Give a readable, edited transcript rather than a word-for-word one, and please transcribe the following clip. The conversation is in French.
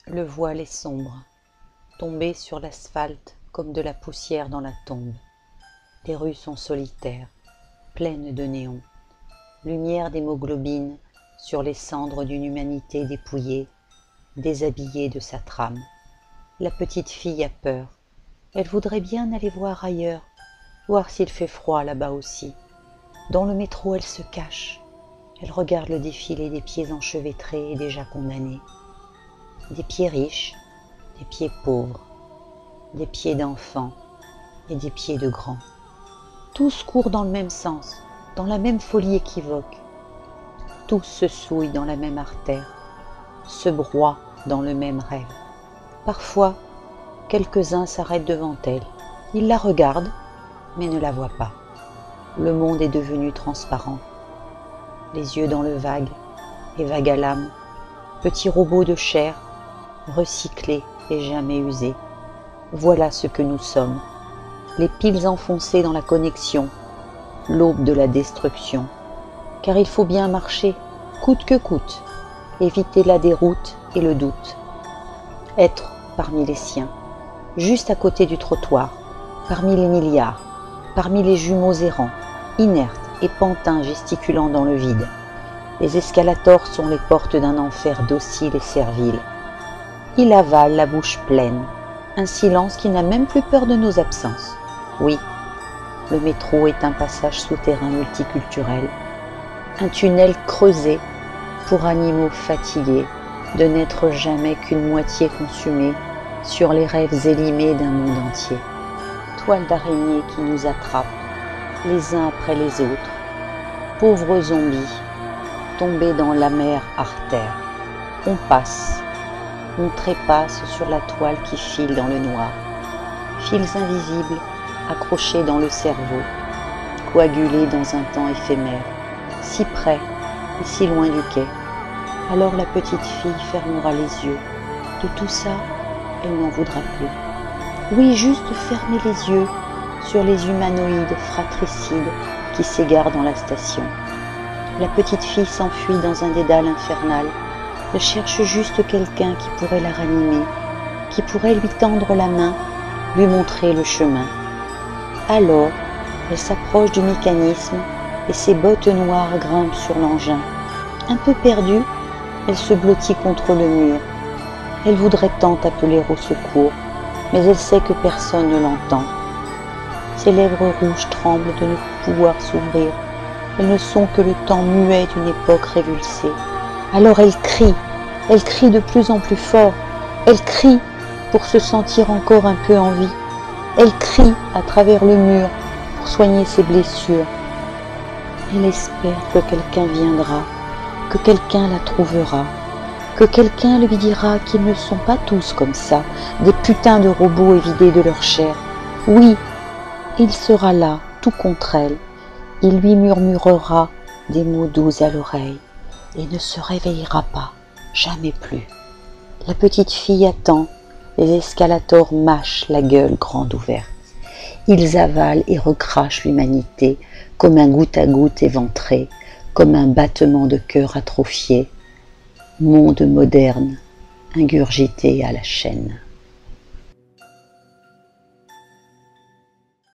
Le voile est sombre, tombé sur l'asphalte comme de la poussière dans la tombe. Les rues sont solitaires, pleines de néons, lumière d'hémoglobine sur les cendres d'une humanité dépouillée, déshabillée de sa trame. La petite fille a peur, elle voudrait bien aller voir ailleurs, voir s'il fait froid là-bas aussi. Dans le métro, elle se cache, elle regarde le défilé des pieds enchevêtrés et déjà condamnés. Des pieds riches, des pieds pauvres, des pieds d'enfants et des pieds de grands. Tous courent dans le même sens, dans la même folie équivoque. Tous se souillent dans la même artère, se broient dans le même rêve. Parfois, quelques-uns s'arrêtent devant elle. Ils la regardent, mais ne la voient pas. Le monde est devenu transparent. Les yeux dans le vague, et vague à l'âme, petits robots de chair, recyclés et jamais usés. Voilà ce que nous sommes, les piles enfoncées dans la connexion, l'aube de la destruction. Car il faut bien marcher, coûte que coûte, éviter la déroute et le doute. Être parmi les siens, juste à côté du trottoir, parmi les milliards, parmi les jumeaux errants, inertes et pantins gesticulant dans le vide. Les escalators sont les portes d'un enfer docile et servile. Il avale la bouche pleine, un silence qui n'a même plus peur de nos absences. Oui, le métro est un passage souterrain multiculturel, un tunnel creusé pour animaux fatigués de n'être jamais qu'une moitié consumée sur les rêves élimés d'un monde entier. Toile d'araignée qui nous attrape, les uns après les autres, pauvres zombies, tombés dans l'amère artère. On passe, on trépasse sur la toile qui file dans le noir, fils invisibles accrochés dans le cerveau, coagulés dans un temps éphémère, si près et si loin du quai. Alors la petite fille fermera les yeux. De tout ça, elle n'en voudra plus. Oui, juste fermer les yeux sur les humanoïdes fratricides qui s'égarent dans la station. La petite fille s'enfuit dans un dédale infernal. Elle cherche juste quelqu'un qui pourrait la ranimer, qui pourrait lui tendre la main, lui montrer le chemin. Alors, elle s'approche du mécanisme et ses bottes noires grimpent sur l'engin. Un peu perdue, elle se blottit contre le mur. Elle voudrait tant appeler au secours, mais elle sait que personne ne l'entend. Ses lèvres rouges tremblent de ne pouvoir s'ouvrir. Elles ne sont que le temps muet d'une époque révulsée. Alors elle crie de plus en plus fort. Elle crie pour se sentir encore un peu en vie. Elle crie à travers le mur pour soigner ses blessures. Elle espère que quelqu'un viendra, que quelqu'un la trouvera, que quelqu'un lui dira qu'ils ne sont pas tous comme ça, des putains de robots évidés de leur chair. Oui, il sera là, tout contre elle. Il lui murmurera des mots doux à l'oreille et ne se réveillera pas, jamais plus. La petite fille attend, les escalators mâchent la gueule grande ouverte. Ils avalent et recrachent l'humanité comme un goutte à goutte éventré, comme un battement de cœur atrophié. Monde moderne, ingurgité à la chaîne.